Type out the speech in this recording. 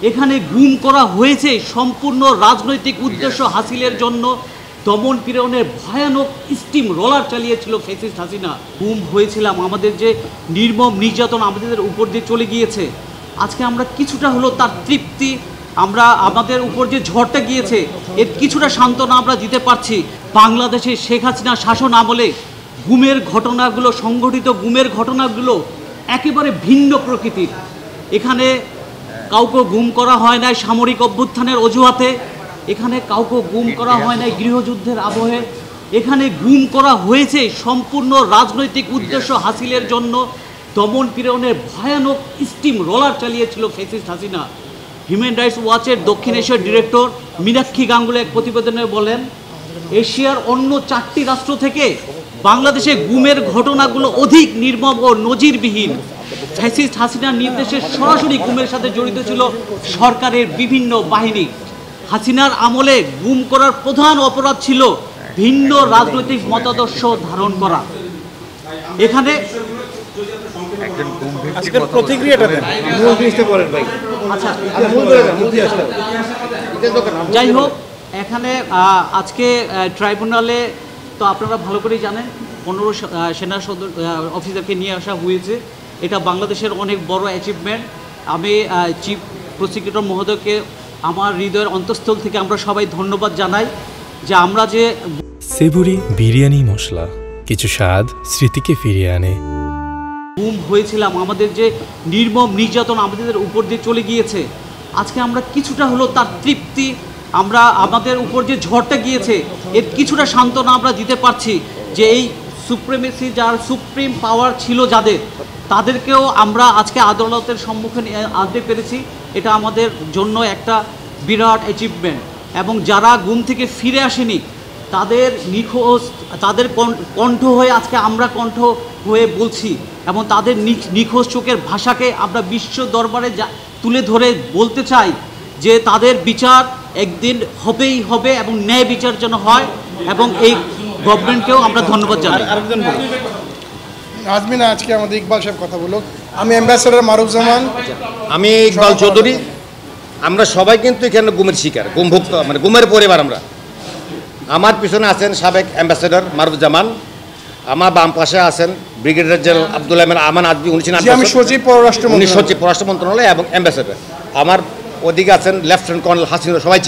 এখানে গুম করা হয়েছে সম্পূর্ণ রাজনৈতিক উদ্দেশ্য হাসিলের জন্য। দমন পীড়নের ভয়ানক স্টিম রোলার চালিয়েছিল ফ্যাসিস্ট হাসিনা। গুম হয়েছিলাম, আমাদের যে নির্মম নির্যাতন আমাদের উপর দিয়ে চলে গিয়েছে, আজকে আমরা কিছুটা হলো তার তৃপ্তি, আমরা আমাদের উপর যে ঝড়টা গিয়েছে এর কিছুটা সান্ত্বনা আমরা দিতে পারছি। বাংলাদেশে শেখ হাসিনা শাসন আমলে গুমের ঘটনাগুলো, সংগঠিত গুমের ঘটনাগুলো একেবারে ভিন্ন প্রকৃতির। এখানে কাউকে গুম করা হয় নাই সামরিক অভ্যুত্থানের অজুহাতে, এখানে কাউকে গুম করা হয় নাই গৃহযুদ্ধের আবহে, এখানে গুম করা হয়েছে সম্পূর্ণ রাজনৈতিক উদ্দেশ্য হাসিলের জন্য। দমন পীড়নের ভয়ানক স্টিম রোলার চালিয়েছিল ফ্যাসিস্ট হাসিনা। হিউম্যান রাইটস ওয়াচের দক্ষিণ এশিয়ার ডিরেক্টর মীনাক্ষী গাঙ্গুলি এক প্রতিবেদনে বলেন, এশিয়ার অন্য 4টি রাষ্ট্র থেকে বাংলাদেশে গুমের ঘটনাগুলো অধিক নির্মম ও নজিরবিহীন। ফ্যাসিস্ট হাসিনার নির্দেশে সরাসরি গুমের সাথে জড়িত ছিল সরকারের বিভিন্ন বাহিনী। হাসিনার আমলে গুম করার প্রধান অপরাধ ছিল ভিন্ন রাজনৈতিক মতাদর্শ ধারণ করা। এখানে প্রতিক্রিয়াটা দেন, আচ্ছা যাই হোক, এখানে আজকে ট্রাইব্যুনালে তো আপনারা ভালো করেই জানেন 15 সেনা সদর অফিসারকে নিয়ে আসা হয়েছে। এটা বাংলাদেশের অনেক বড় অ্যাচিভমেন্ট। আমি চিফ প্রসিকিউটর মহোদয়কে আমার হৃদয়ের অন্তঃস্থল থেকে আমরা সবাই ধন্যবাদ জানাই যে আমরা যে সেবুরি বিরিয়ানি মশলা কিছু স্বাদ স্মৃতিকে ফিরিয়ে আনে। গুম হয়েছিলাম, আমাদের যে নির্মম নির্যাতন আমাদের উপর দিয়ে চলে গিয়েছে, আজকে আমরা কিছুটা হলো তার তৃপ্তি, আমরা আমাদের উপর যে ঝড়টা গিয়েছে এর কিছুটা সান্ত্বনা আমরা দিতে পারছি যে এই সুপ্রিমেসি, যার সুপ্রিম পাওয়ার ছিল যাদের, তাদেরকেও আমরা আজকে আদালতের সম্মুখীন আনতে পেরেছি। এটা আমাদের জন্য একটা বিরাট অ্যাচিভমেন্ট। এবং যারা গুম থেকে ফিরে আসেনি তাদের নিখোঁজ, তাদের কণ্ঠ হয়ে আজকে আমরা কণ্ঠ হয়ে বলছি এবং তাদের নিখোঁজ চোখের ভাষাকে আমরা বিশ্ব দরবারে তুলে ধরে বলতে চাই যে তাদের বিচার একদিন হবেই হবে এবং ন্যায় বিচার যেন হয়। এবং এই গভর্নমেন্টকেও আমরা ধন্যবাদ জানাই। আজমিনা, আজকে আমাদের ইকবাল সাহেব কথা বলুক। আমি অ্যাম্বাসেডর মারুফজামান, আমি ইকবাল চৌধুরী। আমরা সবাই কিন্তু এখানে গুমের শিকার, গুমভুক্ত, মানে গুমের পরিবার আমরা। আমার পিছনে আছেন সাবেক অ্যাম্বাসেডর মারুফজামান, আমার বাম পাশে আছেন ব্রিগেডিয়ার জেনারেল আব্দুল আমান আজমি, উনি সচিব পররাষ্ট্র মন্ত্রণালয় এবং অ্যাম্বাসেডর। আমার ওদিকে আছেন লেফটেন্যান্ট কর্নেল হাসিনুর, সবাই চিনি।